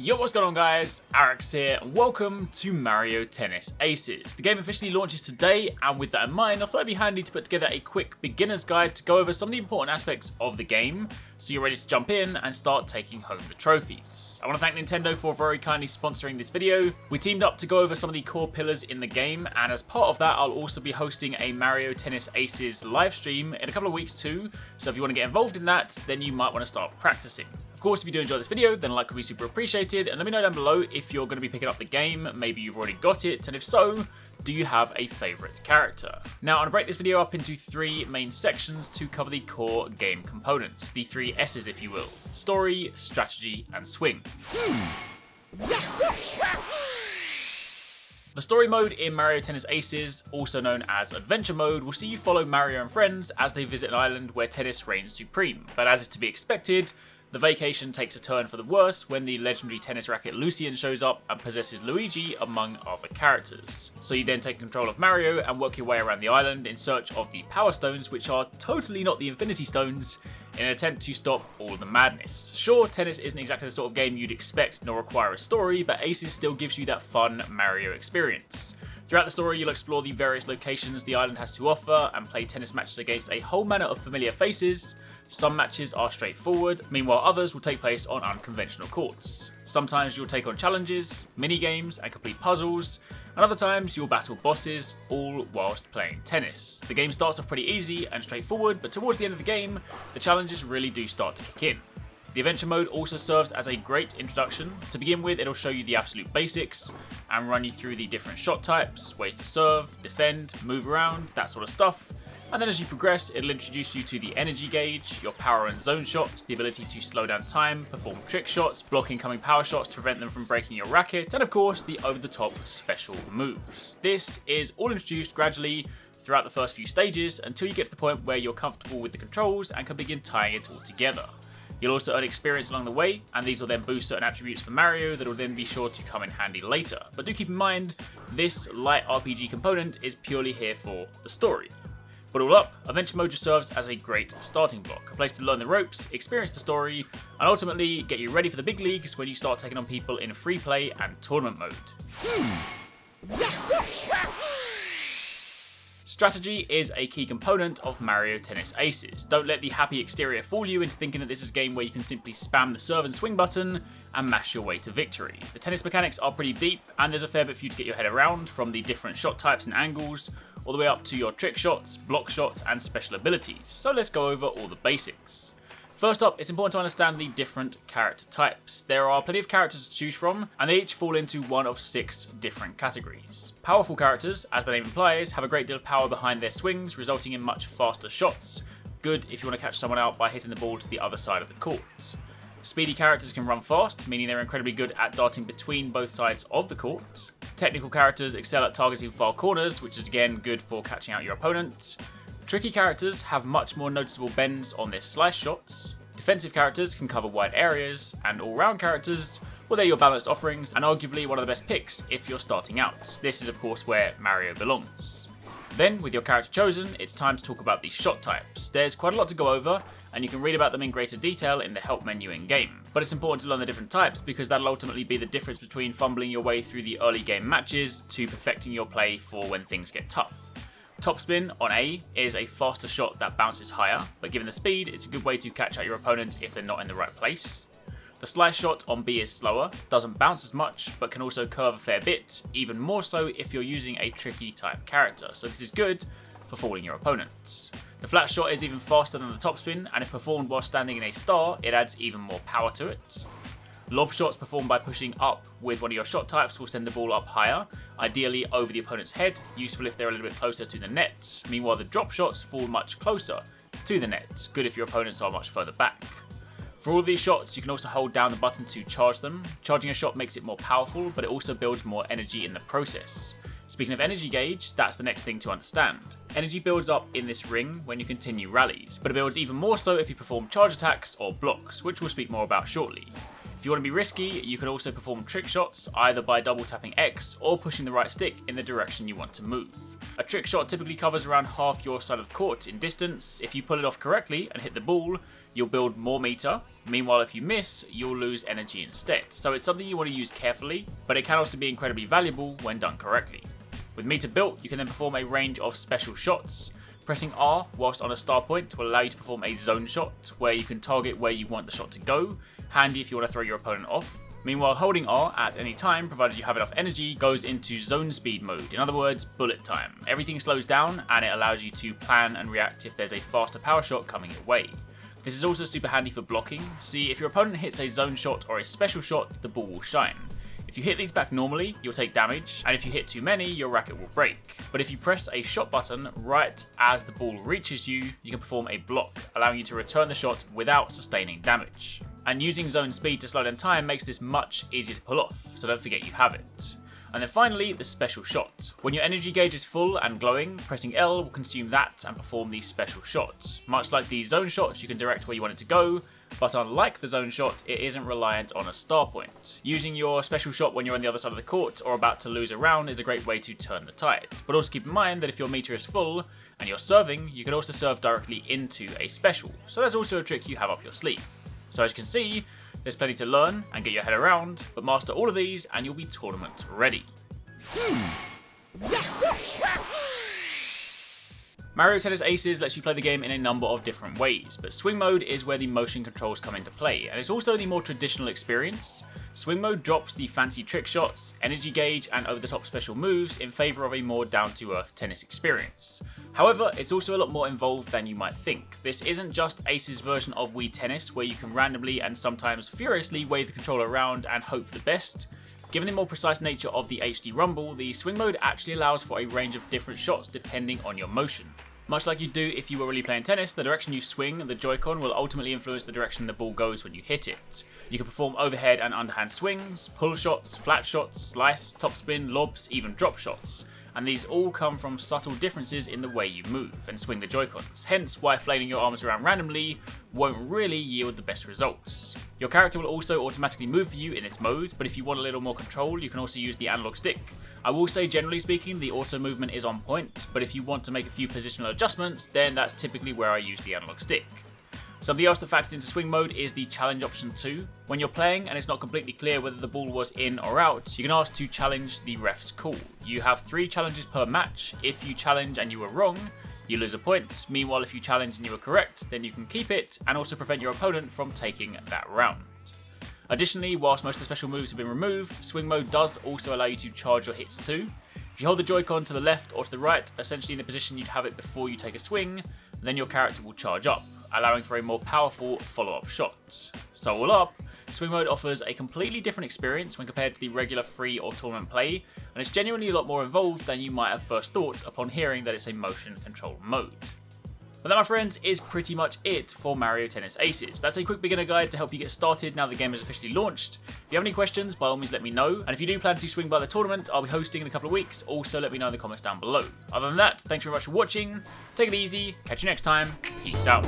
Yo, what's going on guys? Arekkz here and welcome to Mario Tennis Aces. The game officially launches today, and with that in mind, I thought it'd be handy to put together a quick beginner's guide to go over some of the important aspects of the game so you're ready to jump in and start taking home the trophies. I want to thank Nintendo for very kindly sponsoring this video. We teamed up to go over some of the core pillars in the game, and as part of that I'll also be hosting a Mario Tennis Aces live stream in a couple of weeks too, so if you want to get involved in that, then you might want to start practicing. Of course, if you do enjoy this video, then a like would be super appreciated, and let me know down below if you're going to be picking up the game, maybe you've already got it, and if so, do you have a favourite character? Now, I'm going to break this video up into three main sections to cover the core game components, the three S's if you will: story, strategy, and swing. The story mode in Mario Tennis Aces, also known as Adventure Mode, will see you follow Mario and friends as they visit an island where tennis reigns supreme, but as is to be expected, the vacation takes a turn for the worse when the legendary tennis racket Lucien shows up and possesses Luigi among other characters. So you then take control of Mario and work your way around the island in search of the Power Stones, which are totally not the Infinity Stones, in an attempt to stop all the madness. Sure, tennis isn't exactly the sort of game you'd expect nor require a story, but Aces still gives you that fun Mario experience. Throughout the story, you'll explore the various locations the island has to offer and play tennis matches against a whole manner of familiar faces. Some matches are straightforward, meanwhile others will take place on unconventional courts. Sometimes you'll take on challenges, mini-games and complete puzzles, and other times you'll battle bosses, all whilst playing tennis. The game starts off pretty easy and straightforward, but towards the end of the game, the challenges really do start to kick in. The adventure mode also serves as a great introduction. To begin with, it'll show you the absolute basics and run you through the different shot types, ways to serve, defend, move around, that sort of stuff. And then as you progress, it'll introduce you to the energy gauge, your power and zone shots, the ability to slow down time, perform trick shots, block incoming power shots to prevent them from breaking your racket, and of course the over-the-top special moves. This is all introduced gradually throughout the first few stages until you get to the point where you're comfortable with the controls and can begin tying it all together. You'll also earn experience along the way, and these will then boost certain attributes for Mario that will then be sure to come in handy later. But do keep in mind, this light RPG component is purely here for the story. But all up, Adventure Mode just serves as a great starting block, a place to learn the ropes, experience the story, and ultimately get you ready for the big leagues when you start taking on people in free play and tournament mode. Strategy is a key component of Mario Tennis Aces. Don't let the happy exterior fool you into thinking that this is a game where you can simply spam the serve and swing button and mash your way to victory. The tennis mechanics are pretty deep, and there's a fair bit for you to get your head around, from the different shot types and angles, all the way up to your trick shots, block shots, and special abilities. So let's go over all the basics. First up, it's important to understand the different character types. There are plenty of characters to choose from, and they each fall into one of 6 different categories. Powerful characters, as the name implies, have a great deal of power behind their swings, resulting in much faster shots. Good if you want to catch someone out by hitting the ball to the other side of the court. Speedy characters can run fast, meaning they're incredibly good at darting between both sides of the court. Technical characters excel at targeting far corners, which is again good for catching out your opponent. Tricky characters have much more noticeable bends on their slice shots. Defensive characters can cover wide areas, and all-round characters, well, they're your balanced offerings, and arguably one of the best picks if you're starting out. This is of course where Mario belongs. Then, with your character chosen, it's time to talk about the shot types. There's quite a lot to go over, and you can read about them in greater detail in the help menu in-game. But it's important to learn the different types because that'll ultimately be the difference between fumbling your way through the early game matches to perfecting your play for when things get tough. Topspin on A is a faster shot that bounces higher, but given the speed, it's a good way to catch out your opponent if they're not in the right place. The slice shot on B is slower, doesn't bounce as much, but can also curve a fair bit, even more so if you're using a tricky type character, so this is good for fooling your opponents. The flat shot is even faster than the topspin, and if performed while standing in a star, it adds even more power to it. Lob shots performed by pushing up with one of your shot types will send the ball up higher, ideally over the opponent's head, useful if they're a little bit closer to the net. Meanwhile, the drop shots fall much closer to the net, good if your opponents are much further back. For all of these shots, you can also hold down the button to charge them. Charging a shot makes it more powerful, but it also builds more energy in the process. Speaking of energy gauge, that's the next thing to understand. Energy builds up in this ring when you continue rallies, but it builds even more so if you perform charge attacks or blocks, which we'll speak more about shortly. If If you want to be risky, you can also perform trick shots either by double tapping X or pushing the right stick in the direction you want to move. A trick shot typically covers around half your side of the court in distance. If you pull it off correctly and hit the ball, you'll build more meter. Meanwhile, if you miss, you'll lose energy instead. So it's something you want to use carefully, but it can also be incredibly valuable when done correctly. With meter built, you can then perform a range of special shots. Pressing R whilst on a star point will allow you to perform a zone shot, where you can target where you want the shot to go, handy if you want to throw your opponent off. Meanwhile, holding R at any time, provided you have enough energy, goes into zone speed mode, in other words, bullet time. Everything slows down and it allows you to plan and react if there's a faster power shot coming your way. This is also super handy for blocking. See, if your opponent hits a zone shot or a special shot, the ball will shine. If you hit these back normally, you'll take damage, and if you hit too many, your racket will break. But if you press a shot button right as the ball reaches you, you can perform a block, allowing you to return the shot without sustaining damage. And using zone speed to slow down time makes this much easier to pull off, so don't forget you have it. And then finally, the special shot. When your energy gauge is full and glowing, pressing L will consume that and perform these special shots. Much like the zone shots, you can direct where you want it to go, but unlike the zone shot, it isn't reliant on a star point. Using your special shot when you're on the other side of the court or about to lose a round is a great way to turn the tide. But also keep in mind that if your meter is full and you're serving, you can also serve directly into a special. So that's also a trick you have up your sleeve. So as you can see, there's plenty to learn and get your head around, but master all of these and you'll be tournament ready. Mario Tennis Aces lets you play the game in a number of different ways, but Swing Mode is where the motion controls come into play, and it's also the more traditional experience. Swing Mode drops the fancy trick shots, energy gauge, and over-the-top special moves in favour of a more down-to-earth tennis experience. However, it's also a lot more involved than you might think. This isn't just Ace's version of Wii Tennis, where you can randomly and sometimes furiously wave the controller around and hope for the best. Given the more precise nature of the HD Rumble, the Swing Mode actually allows for a range of different shots depending on your motion. Much like you do if you were really playing tennis, the direction you swing the Joy-Con will ultimately influence the direction the ball goes when you hit it. You can perform overhead and underhand swings, pull shots, flat shots, slice, topspin, lobs, even drop shots. And these all come from subtle differences in the way you move and swing the Joy-Cons, hence why flailing your arms around randomly won't really yield the best results. Your character will also automatically move for you in this mode, but if you want a little more control, you can also use the analog stick. I will say, generally speaking, the auto movement is on point, but if you want to make a few positional adjustments, then that's typically where I use the analog stick. Something else that factors into Swing Mode is the challenge option too. When you're playing and it's not completely clear whether the ball was in or out, you can ask to challenge the ref's call. You have 3 challenges per match. If you challenge and you were wrong, you lose a point. Meanwhile, if you challenge and you were correct, then you can keep it and also prevent your opponent from taking that round. Additionally, whilst most of the special moves have been removed, Swing Mode does also allow you to charge your hits too. If you hold the Joy-Con to the left or to the right, essentially in the position you'd have it before you take a swing, then your character will charge up, allowing for a more powerful follow-up shot. So all up, Swing Mode offers a completely different experience when compared to the regular free or tournament play, and it's genuinely a lot more involved than you might have first thought upon hearing that it's a motion control mode. But that, my friends, is pretty much it for Mario Tennis Aces. That's a quick beginner guide to help you get started now the game is officially launched. If you have any questions, by all means let me know, and if you do plan to swing by the tournament I'll be hosting in a couple of weeks, also let me know in the comments down below. Other than that, thanks very much for watching, take it easy, catch you next time, peace out.